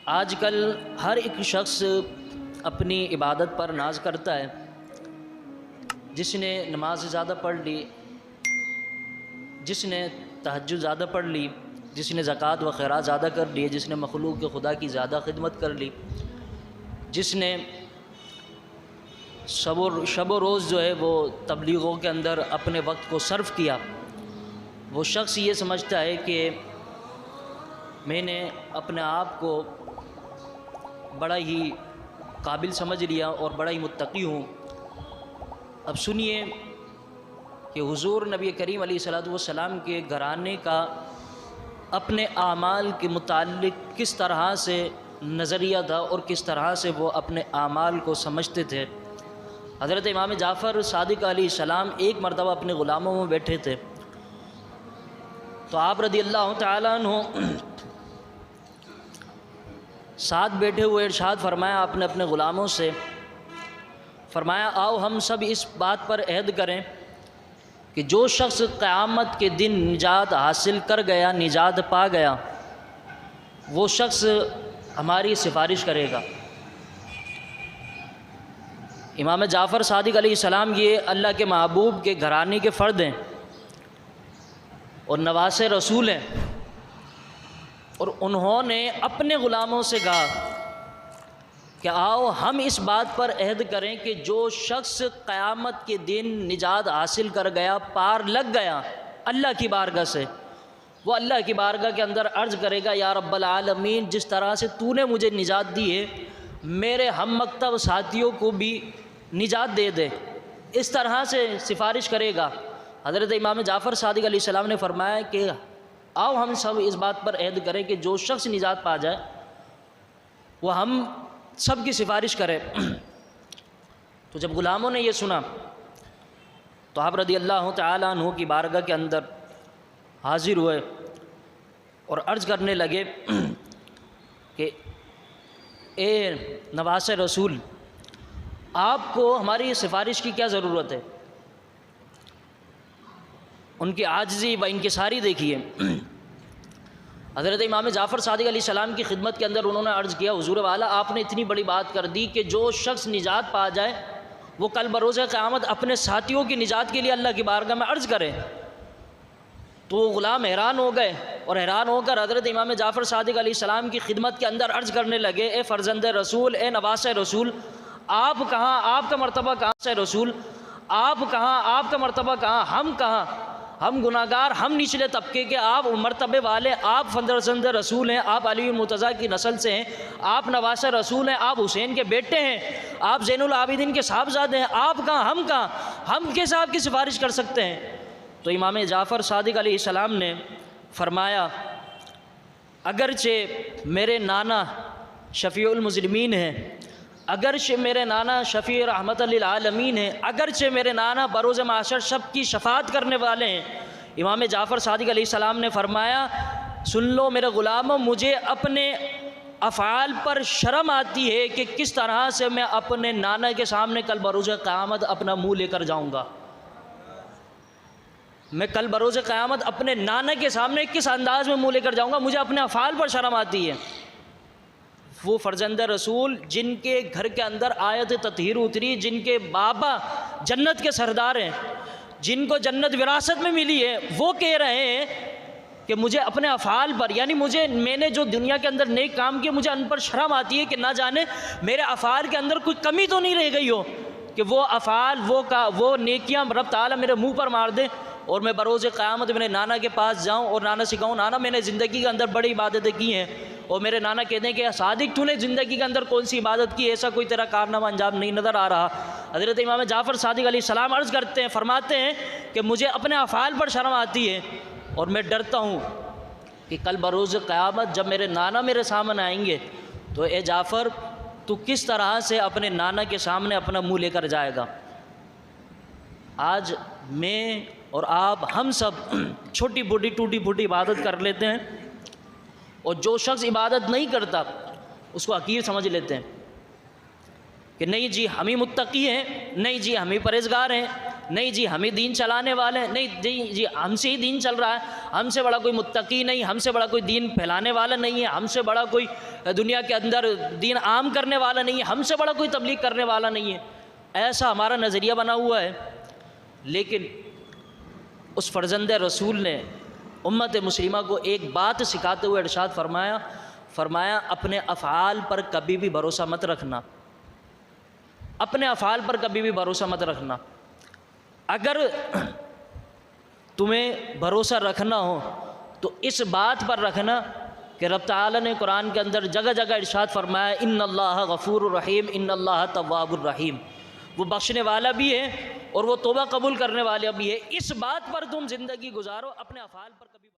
आजकल हर एक शख्स अपनी इबादत पर नाज करता है। जिसने नमाज ज़्यादा पढ़ ली, जिसने तहज्जुद ज़्यादा पढ़ ली, जिसने ज़कात व खैरात ज़्यादा कर लिए, जिसने मखलूक के खुदा की ज़्यादा खिदमत कर ली, जिसने शब व रोज़ जो है वो तबलीगों के अंदर अपने वक्त को सर्फ किया, वो शख्स ये समझता है कि मैंने अपने आप को बड़ा ही काबिल समझ लिया और बड़ा ही मुत्तकी हूँ। अब सुनिए कि हुज़ूर नबी करीम अलैहिस्सलातु वस्सलाम के घराने का अपने आमाल के मुताल्लिक़ किस तरह से नज़रिया था और किस तरह से वो अपने आमाल को समझते थे। हज़रत इमाम जाफ़र सादिक़ अलैहिस्सलाम एक मरतबा अपने ग़ुलामों में बैठे थे, तो आप रज़ी अल्लाह तआला अन्हु साथ बैठे हुए इरशाद फरमाया, आपने अपने ग़ुलामों से फरमाया, आओ हम सब इस बात पर अहद करें कि जो शख्स क़यामत के दिन निजात हासिल कर गया, निजात पा गया, वो शख्स हमारी सिफारिश करेगा। इमाम जाफ़र सादिक़ अलैहिस्सलाम ये अल्लाह के महबूब के घराने के फ़र्द हैं और नवासे रसूल हैं, और उन्होंने अपने ग़ुलामों से कहा कि आओ हम इस बात पर अहद करें कि जो शख्स क़यामत के दिन निजात हासिल कर गया, पार लग गया अल्लाह की बारगाह से, वो अल्लाह की बारगाह के अंदर अर्ज़ करेगा, या रब्बल आलमीन, जिस तरह से तूने मुझे निजात दी है, मेरे हम मकतब साथियों को भी निजात दे दे। इस तरह से सिफारिश करेगा। हज़रत इमाम जाफ़र सादिक़ अलैहिस्सलाम ने फरमाया कि आओ हम सब इस बात पर अहद करें कि जो शख्स निजात पा जाए वो हम सब की सिफारिश करें। तो जब ग़ुलामों ने ये सुना तो आप रज़ी अल्लाह तआला अन्हु की बारगाह के अंदर हाजिर हुए और अर्ज़ करने लगे कि ए नवासे रसूल, आपको हमारी सिफारिश की क्या ज़रूरत है। उनकी आजिज़ी व इंकिसारी देखिए। हज़रत इमाम जाफ़र सादिक़ अलैहिस्सलाम की खिदमत के अंदर उन्होंने अर्ज़ किया, हुज़ूर वाला, आपने इतनी बड़ी बात कर दी कि जो शख्स निजात पा जाए वो कल बरोज़ क़यामत अपने साथियों की निजात के लिए अल्लाह की बारगाह में अर्ज़ करे। तो वो ग़ुलाम हैरान हो गए और हैरान होकर हज़रत इमाम जाफ़र सादिक़ अलैहिस्सलाम की खिदमत के अंदर अर्ज़ करने लगे, ए फ़र्ज़ंद रसूल, ए नवासे रसूल, आप कहाँ, आपका मर्तबा कहाँ से रसूल, आप कहाँ, आपका मर्तबा कहाँ, हम कहाँ, हम गुनाहगार, हम निचले तबके के, आप मर्तबे वाले, आप फ़र्ज़ंद रसूल हैं, आप अली मुर्तज़ा की नस्ल से हैं, आप नवासे रसूल हैं, आप हुसैन के बेटे हैं, आप ज़ैनुल आबिदीन के साहबज़ादे हैं, आप कहाँ, हम कहाँ, हम कैसे आपकी सिफारिश कर सकते हैं। तो इमाम जाफ़र सादिक़ अलैहिस्सलाम ने फरमाया, अगरचे मेरे नाना शफ़ीउल मुज़लिमीन हैं, अगरचे मेरे नाना शफ़ी रहमतल लिल आलमीन हैं, अगरचे मेरे नाना बरोज़ माशर सब की शफ़ाअत करने वाले हैं। इमाम जाफ़र सादिक़ अलैहिस्सलाम ने फरमाया, सुन लो मेरे ग़ुलामों, मुझे अपने अफ़आल पर शर्म आती है कि किस तरह से मैं अपने नाना के सामने कल बरोज़ क़यामत अपना मुँह लेकर जाऊँगा। मैं कल बरोज़ क़यामत अपने नाना के सामने किस अंदाज़ में मुँह लेकर जाऊँगा, मुझे अपने अफ़आल पर शर्म आती है। वो फ़र्ज़ंद रसूल जिनके घर के अंदर आयत ततहीर उतरी, जिनके बाबा जन्नत के सरदार हैं, जिनको जन्नत विरासत में मिली है, वो कह रहे हैं कि मुझे अपने अफ़आल पर, यानी मैंने जो दुनिया के अंदर नेक काम किए, मुझे उन पर शर्म आती है कि ना जाने मेरे अफ़आल के अंदर कोई कमी तो नहीं रह गई हो कि वो अफ़आल, वो नेकियां रब ताला मेरे मुँह पर मार दे और मैं बरोज़ क़यामत मेरे नाना के पास जाऊँ और नाना से कहूँ, नाना मैंने ज़िंदगी के अंदर बड़ी इबादतें की हैं, और मेरे नाना कहते हैं कि सादिक तूने ज़िंदगी के अंदर कौन सी इबादत की, ऐसा कोई तेरा कारनामा अंजाम नहीं नज़र आ रहा। हज़रत इमाम जाफ़र सादिक़ अलैहिस्सलाम अर्ज़ करते हैं, फरमाते हैं कि मुझे अपने अफ़आल पर शर्म आती है और मैं डरता हूँ कि कल बरोज़ क़यामत जब मेरे नाना मेरे सामने आएंगे तो ए जाफ़र, तू किस तरह से अपने नाना के सामने अपना मुँह लेकर जाएगा। आज मैं और आप, हम सब छोटी बूटी टूटी फूटी इबादत कर लेते हैं, और जो शख्स इबादत नहीं करता उसको हकीर समझ लेते हैं कि नहीं जी हम ही मुत्तकी हैं, नहीं जी हम ही परहेज़गार हैं, नहीं जी हम ही दीन चलाने वाले हैं, नहीं जी हमसे ही दीन चल रहा है, हमसे बड़ा कोई मुत्तकी नहीं, हमसे बड़ा कोई दीन फैलाने वाला नहीं है, हमसे बड़ा कोई दुनिया के अंदर दीन आम करने वाला नहीं है, हमसे बड़ा कोई तबलीग करने वाला नहीं है। ऐसा हमारा नज़रिया बना हुआ है। लेकिन उस फ़र्जंद रसूल ने उम्मत मुस्लिमा को एक बात सिखाते हुए इरशाद फरमाया अपने अफ़आल पर कभी भी भरोसा मत रखना, अपने अफ़आल पर कभी भी भरोसा मत रखना। अगर तुम्हें भरोसा रखना हो तो इस बात पर रखना कि रब तआला ने कुरान के अंदर जगह जगह इरशाद फरमाया इन्नल्लाह गफूरुर रहीम इन्नल्लाह तव्वाबुर रहीम, वो बख्शने वाला भी है और वो तौबा कबूल करने वाला भी है। इस बात पर तुम ज़िंदगी गुजारो, अपने अफ़आल पर कभी